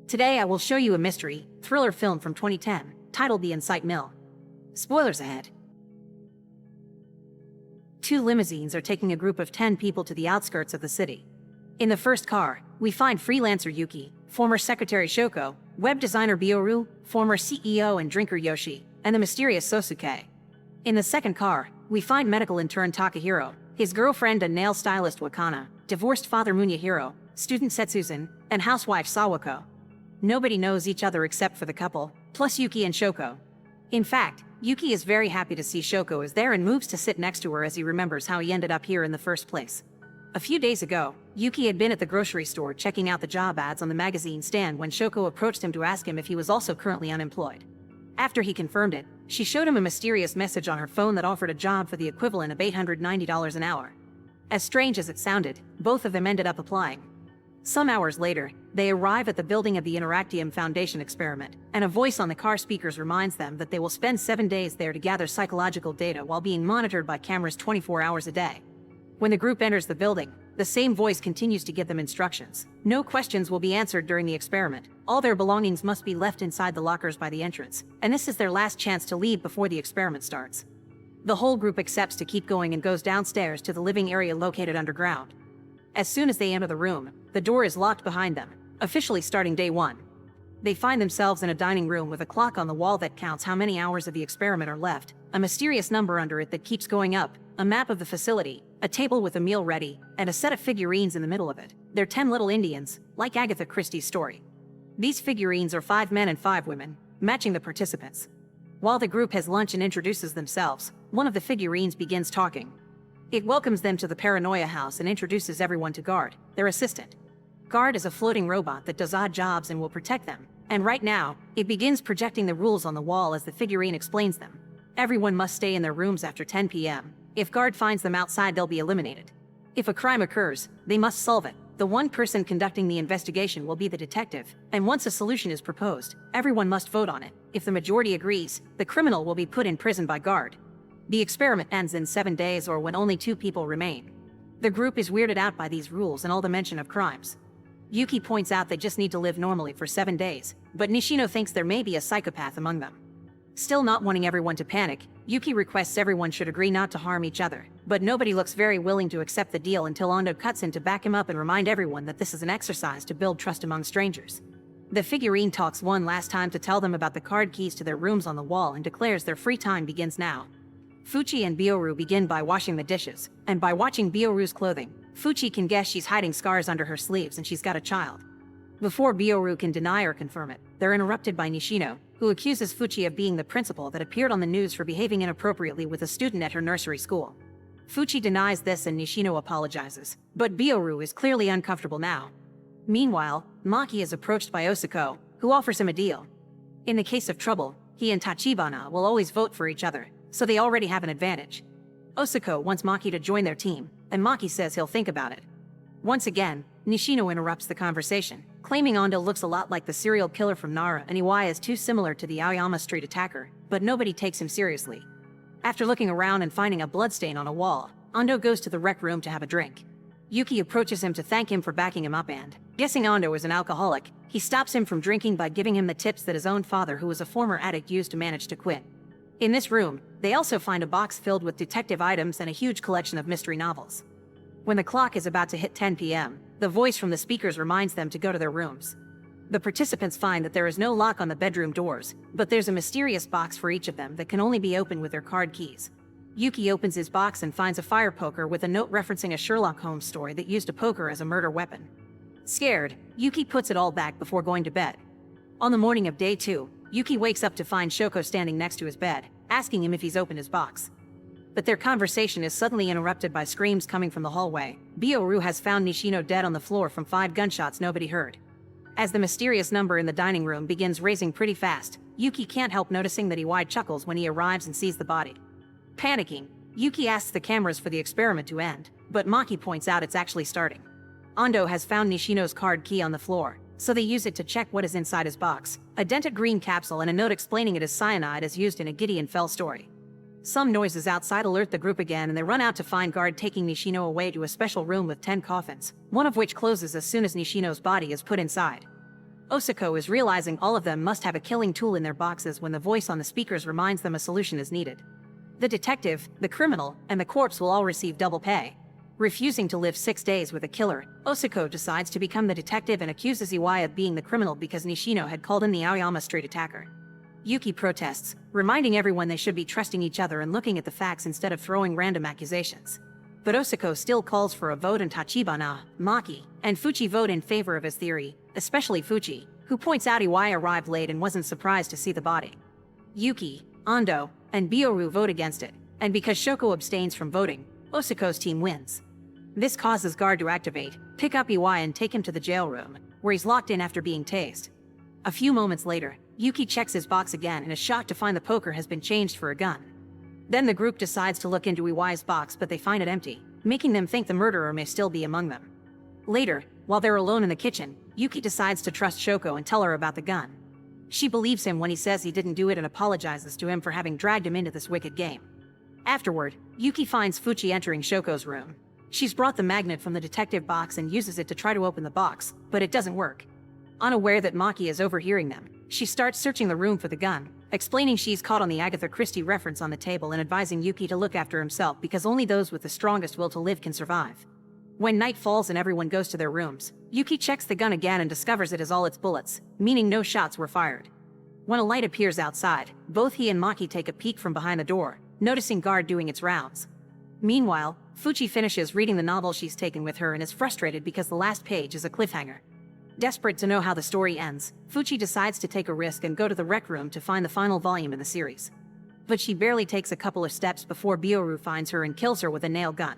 Today I will show you a mystery, thriller film from 2010, titled The Incite Mill. Spoilers ahead. Two limousines are taking a group of 10 people to the outskirts of the city. In the first car, we find freelancer Yuki, former secretary Shoko, web designer Bioru, former CEO and drinker Yoshi, and the mysterious Sosuke. In the second car, we find medical intern Takahiro, his girlfriend and nail stylist Wakana, divorced father Munyahiro, student Setsuzan, and housewife Sawako. Nobody knows each other except for the couple, plus Yuki and Shoko. In fact, Yuki is very happy to see Shoko is there and moves to sit next to her as he remembers how he ended up here in the first place. A few days ago, Yuki had been at the grocery store checking out the job ads on the magazine stand when Shoko approached him to ask him if he was also currently unemployed. After he confirmed it, she showed him a mysterious message on her phone that offered a job for the equivalent of $890 an hour. As strange as it sounded, both of them ended up applying. Some hours later, they arrive at the building of the Interactium Foundation experiment, and a voice on the car speakers reminds them that they will spend 7 days there to gather psychological data while being monitored by cameras 24 hours a day. When the group enters the building, the same voice continues to give them instructions. No questions will be answered during the experiment. All their belongings must be left inside the lockers by the entrance, and this is their last chance to leave before the experiment starts. The whole group accepts to keep going and goes downstairs to the living area located underground. As soon as they enter the room, the door is locked behind them, officially starting day 1. They find themselves in a dining room with a clock on the wall that counts how many hours of the experiment are left, a mysterious number under it that keeps going up, a map of the facility, a table with a meal ready, and a set of figurines in the middle of it. They're 10 little Indians, like Agatha Christie's story. These figurines are 5 men and 5 women, matching the participants. While the group has lunch and introduces themselves, one of the figurines begins talking. It welcomes them to the Paranoia house and introduces everyone to Guard, their assistant. Guard is a floating robot that does odd jobs and will protect them, and right now, it begins projecting the rules on the wall as the figurine explains them. Everyone must stay in their rooms after 10 p.m. If Guard finds them outside, they'll be eliminated. If a crime occurs, they must solve it. The one person conducting the investigation will be the detective, and once a solution is proposed, everyone must vote on it. If the majority agrees, the criminal will be put in prison by Guard. The experiment ends in 7 days or when only 2 people remain. The group is weirded out by these rules and all the mention of crimes. Yuki points out they just need to live normally for 7 days, but Nishino thinks there may be a psychopath among them. Still not wanting everyone to panic, Yuki requests everyone should agree not to harm each other, but nobody looks very willing to accept the deal until Ando cuts in to back him up and remind everyone that this is an exercise to build trust among strangers. The figurine talks one last time to tell them about the card keys to their rooms on the wall and declares their free time begins now. Fuchi and Bioru begin by washing the dishes, and by watching Bioru's clothing, Fuchi can guess she's hiding scars under her sleeves and she's got a child. Before Bioru can deny or confirm it, they're interrupted by Nishino, who accuses Fuchi of being the principal that appeared on the news for behaving inappropriately with a student at her nursery school. Fuchi denies this and Nishino apologizes, but Bioru is clearly uncomfortable now. Meanwhile, Maki is approached by Osako, who offers him a deal. In the case of trouble, he and Tachibana will always vote for each other, so they already have an advantage. Osako wants Maki to join their team, and Maki says he'll think about it. Once again, Nishino interrupts the conversation, claiming Ando looks a lot like the serial killer from Nara and Iwai is too similar to the Aoyama Street attacker, but nobody takes him seriously. After looking around and finding a bloodstain on a wall, Ando goes to the rec room to have a drink. Yuki approaches him to thank him for backing him up and, guessing Ando is an alcoholic, he stops him from drinking by giving him the tips that his own father, who was a former addict, used to manage to quit. In this room, they also find a box filled with detective items and a huge collection of mystery novels. When the clock is about to hit 10 p.m., the voice from the speakers reminds them to go to their rooms. The participants find that there is no lock on the bedroom doors, but there's a mysterious box for each of them that can only be opened with their card keys. Yuki opens his box and finds a fire poker with a note referencing a Sherlock Holmes story that used a poker as a murder weapon. Scared, Yuki puts it all back before going to bed. On the morning of day 2, Yuki wakes up to find Shoko standing next to his bed, asking him if he's opened his box. But their conversation is suddenly interrupted by screams coming from the hallway. Bioru has found Nishino dead on the floor from 5 gunshots nobody heard. As the mysterious number in the dining room begins raising pretty fast, Yuki can't help noticing that Iwai chuckles when he arrives and sees the body. Panicking, Yuki asks the cameras for the experiment to end, but Maki points out it's actually starting. Ando has found Nishino's card key on the floor, so they use it to check what is inside his box. A dented green capsule and a note explaining it as cyanide as used in a Gideon Fell story. Some noises outside alert the group again and they run out to find Guard taking Nishino away to a special room with 10 coffins, one of which closes as soon as Nishino's body is put inside. Osako is realizing all of them must have a killing tool in their boxes when the voice on the speakers reminds them a solution is needed. The detective, the criminal, and the corpse will all receive double pay. Refusing to live 6 days with a killer, Osako decides to become the detective and accuses Iwai of being the criminal because Nishino had called in the Aoyama street attacker. Yuki protests, reminding everyone they should be trusting each other and looking at the facts instead of throwing random accusations. But Osako still calls for a vote and Tachibana, Maki, and Fuchi vote in favor of his theory, especially Fuchi, who points out Iwai arrived late and wasn't surprised to see the body. Yuki, Ando, and Bioru vote against it, and because Shoko abstains from voting, Osako's team wins. This causes Guard to activate, pick up Iwai and take him to the jail room, where he's locked in after being tased. A few moments later, Yuki checks his box again and is shocked to find the poker has been changed for a gun. Then the group decides to look into Iwai's box, but they find it empty, making them think the murderer may still be among them. Later, while they're alone in the kitchen, Yuki decides to trust Shoko and tell her about the gun. She believes him when he says he didn't do it and apologizes to him for having dragged him into this wicked game. Afterward, Yuki finds Fuchi entering Shoko's room. She's brought the magnet from the detective box and uses it to try to open the box, but it doesn't work. Unaware that Maki is overhearing them, she starts searching the room for the gun, explaining she's caught on the Agatha Christie reference on the table and advising Yuki to look after himself because only those with the strongest will to live can survive. When night falls and everyone goes to their rooms, Yuki checks the gun again and discovers it has all its bullets, meaning no shots were fired. When a light appears outside, both he and Maki take a peek from behind the door, noticing Guard doing its rounds. Meanwhile, Fuchi finishes reading the novel she's taken with her and is frustrated because the last page is a cliffhanger. Desperate to know how the story ends, Fuchi decides to take a risk and go to the rec room to find the final volume in the series. But she barely takes a couple of steps before Bioru finds her and kills her with a nail gun.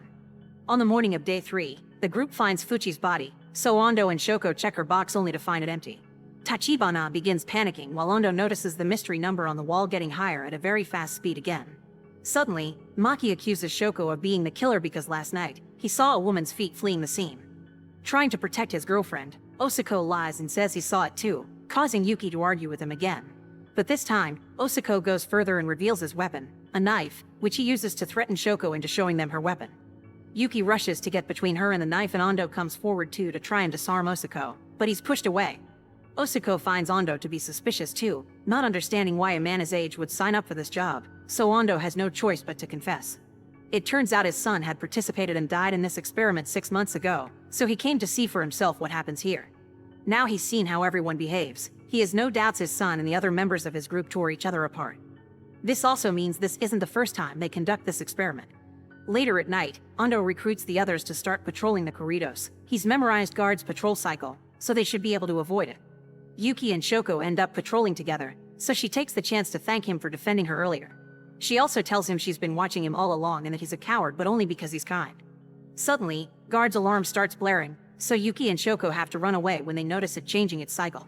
On the morning of day 3, the group finds Fuchi's body, so Ando and Shoko check her box only to find it empty. Tachibana begins panicking while Ando notices the mystery number on the wall getting higher at a very fast speed again. Suddenly, Maki accuses Shoko of being the killer because last night, he saw a woman's feet fleeing the scene. Trying to protect his girlfriend, Osako lies and says he saw it too, causing Yuki to argue with him again. But this time, Osako goes further and reveals his weapon, a knife, which he uses to threaten Shoko into showing them her weapon. Yuki rushes to get between her and the knife and Ando comes forward too to try and disarm Osako, but he's pushed away. Osako finds Ando to be suspicious too, not understanding why a man his age would sign up for this job, so Ando has no choice but to confess. It turns out his son had participated and died in this experiment 6 months ago, so he came to see for himself what happens here. Now he's seen how everyone behaves, he has no doubts his son and the other members of his group tore each other apart. This also means this isn't the first time they conduct this experiment. Later at night, Ando recruits the others to start patrolling the corridors. He's memorized Guard's patrol cycle, so they should be able to avoid it. Yuki and Shoko end up patrolling together, so she takes the chance to thank him for defending her earlier. She also tells him she's been watching him all along and that he's a coward but only because he's kind. Suddenly, Guard's alarm starts blaring, so Yuki and Shoko have to run away when they notice it changing its cycle.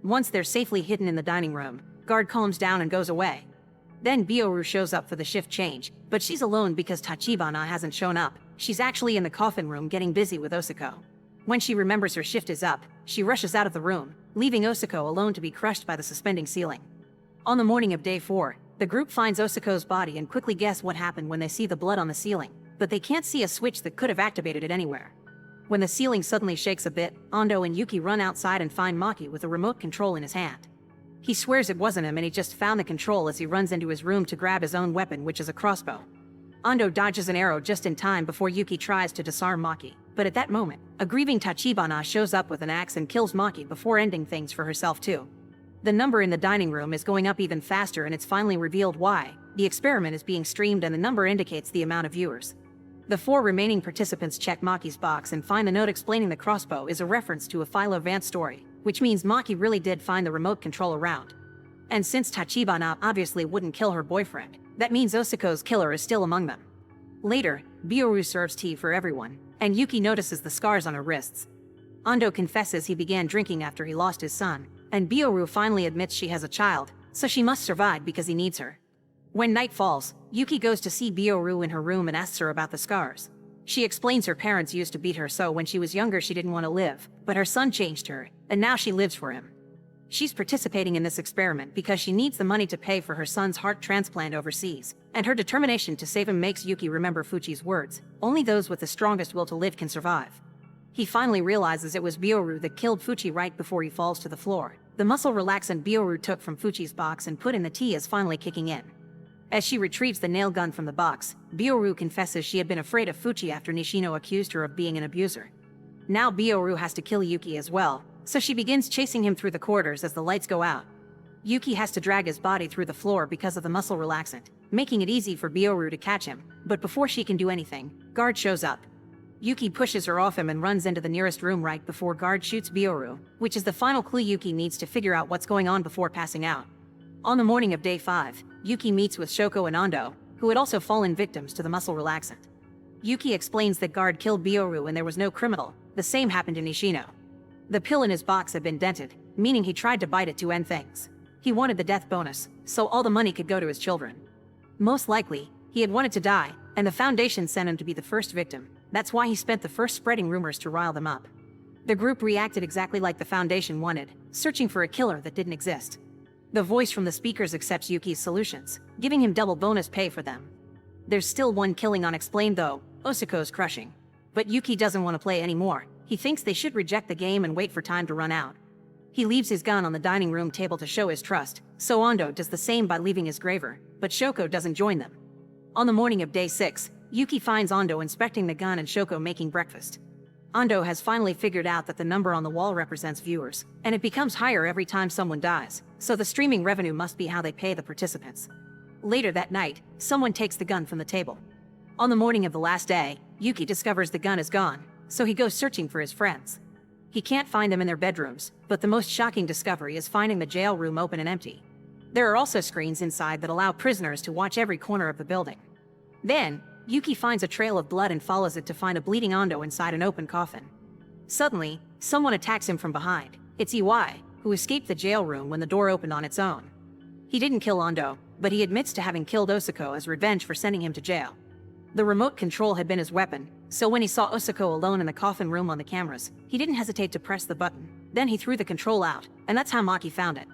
Once they're safely hidden in the dining room, Guard calms down and goes away. Then Bioru shows up for the shift change, but she's alone because Tachibana hasn't shown up. She's actually in the coffin room getting busy with Osako. When she remembers her shift is up, she rushes out of the room, leaving Osako alone to be crushed by the suspending ceiling. On the morning of day 4, the group finds Osako's body and quickly guess what happened when they see the blood on the ceiling, but they can't see a switch that could have activated it anywhere. When the ceiling suddenly shakes a bit, Ando and Yuki run outside and find Maki with a remote control in his hand. He swears it wasn't him and he just found the control as he runs into his room to grab his own weapon, which is a crossbow. Ando dodges an arrow just in time before Yuki tries to disarm Maki, but at that moment, a grieving Tachibana shows up with an axe and kills Maki before ending things for herself too. The number in the dining room is going up even faster and it's finally revealed why. The experiment is being streamed and the number indicates the amount of viewers. The 4 remaining participants check Maki's box and find the note explaining the crossbow is a reference to a Philo Vance story, which means Maki really did find the remote control around. And since Tachibana obviously wouldn't kill her boyfriend, that means Osako's killer is still among them. Later, Bioru serves tea for everyone, and Yuki notices the scars on her wrists. Ando confesses he began drinking after he lost his son, and Bioru finally admits she has a child, so she must survive because he needs her. When night falls, Yuki goes to see Bioru in her room and asks her about the scars. She explains her parents used to beat her so when she was younger she didn't want to live, but her son changed her, and now she lives for him. She's participating in this experiment because she needs the money to pay for her son's heart transplant overseas, and her determination to save him makes Yuki remember Fuchi's words, only those with the strongest will to live can survive. He finally realizes it was Byoru that killed Fuchi right before he falls to the floor. The muscle relaxant Byoru took from Fuchi's box and put in the tea is finally kicking in. As she retrieves the nail gun from the box, Byoru confesses she had been afraid of Fuchi after Nishino accused her of being an abuser. Now Byoru has to kill Yuki as well, so she begins chasing him through the corridors as the lights go out. Yuki has to drag his body through the floor because of the muscle relaxant, making it easy for Byoru to catch him, but before she can do anything, Guard shows up. Yuki pushes her off him and runs into the nearest room right before Guard shoots Byoru, which is the final clue Yuki needs to figure out what's going on before passing out. On the morning of day 5, Yuki meets with Shoko and Ando, who had also fallen victims to the muscle relaxant. Yuki explains that Guard killed Byoru and there was no criminal. The same happened to Nishino. The pill in his box had been dented, meaning he tried to bite it to end things. He wanted the death bonus, so all the money could go to his children. Most likely, he had wanted to die, and the Foundation sent him to be the first victim. That's why he spent the first spreading rumors to rile them up. The group reacted exactly like the Foundation wanted, searching for a killer that didn't exist. The voice from the speakers accepts Yuki's solutions, giving him double bonus pay for them. There's still one killing unexplained though, Osiko's crushing. But Yuki doesn't want to play anymore. He thinks they should reject the game and wait for time to run out. He leaves his gun on the dining room table to show his trust, so Ando does the same by leaving his graver, but Shoko doesn't join them. On the morning of day 6, Yuki finds Ando inspecting the gun and Shoko making breakfast. Ando has finally figured out that the number on the wall represents viewers, and it becomes higher every time someone dies, so the streaming revenue must be how they pay the participants. Later that night, someone takes the gun from the table. On the morning of the last day, Yuki discovers the gun is gone, so he goes searching for his friends. He can't find them in their bedrooms, but the most shocking discovery is finding the jail room open and empty. There are also screens inside that allow prisoners to watch every corner of the building. Then, Yuki finds a trail of blood and follows it to find a bleeding Ando inside an open coffin. Suddenly, someone attacks him from behind. It's Iwai, who escaped the jail room when the door opened on its own. He didn't kill Ando, but he admits to having killed Osako as revenge for sending him to jail. The remote control had been his weapon, so when he saw Osako alone in the coffin room on the cameras, he didn't hesitate to press the button. Then he threw the control out, and that's how Maki found it.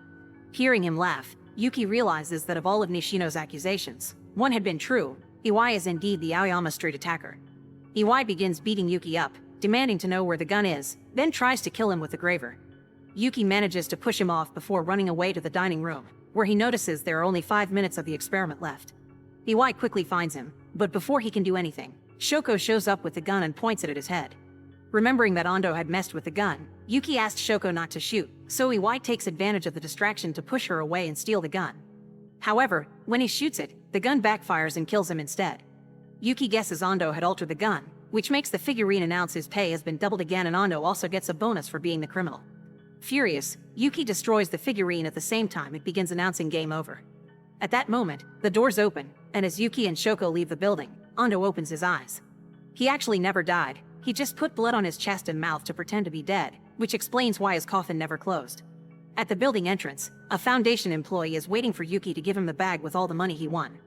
Hearing him laugh, Yuki realizes that of all of Nishino's accusations, one had been true. Iwai is indeed the Aoyama Street attacker. Iwai begins beating Yuki up, demanding to know where the gun is, then tries to kill him with the graver. Yuki manages to push him off before running away to the dining room, where he notices there are only 5 minutes of the experiment left. Iwai quickly finds him, but before he can do anything, Shoko shows up with the gun and points it at his head. Remembering that Ando had messed with the gun, Yuki asks Shoko not to shoot, so Iwai takes advantage of the distraction to push her away and steal the gun. However, when he shoots it, the gun backfires and kills him instead. Yuki guesses Ando had altered the gun, which makes the figurine announce his pay has been doubled again and Ando also gets a bonus for being the criminal. Furious, Yuki destroys the figurine at the same time it begins announcing game over. At that moment, the doors open, and as Yuki and Shoko leave the building, Ando opens his eyes. He actually never died, he just put blood on his chest and mouth to pretend to be dead, which explains why his coffin never closed. At the building entrance, a Foundation employee is waiting for Yuki to give him the bag with all the money he won.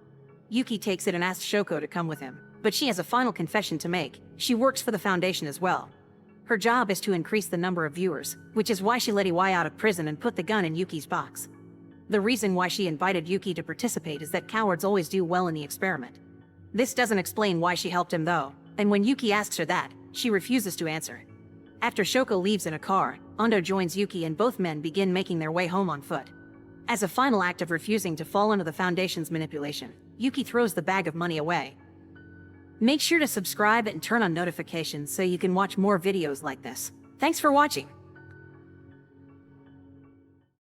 Yuki takes it and asks Shoko to come with him, but she has a final confession to make. She works for the Foundation as well. Her job is to increase the number of viewers, which is why she let Iwai out of prison and put the gun in Yuki's box. The reason why she invited Yuki to participate is that cowards always do well in the experiment. This doesn't explain why she helped him though, and when Yuki asks her that, she refuses to answer. After Shoko leaves in a car, Ando joins Yuki and both men begin making their way home on foot. As a final act of refusing to fall under the Foundation's manipulation, Yuki throws the bag of money away. Make sure to subscribe and turn on notifications so you can watch more videos like this. Thanks for watching.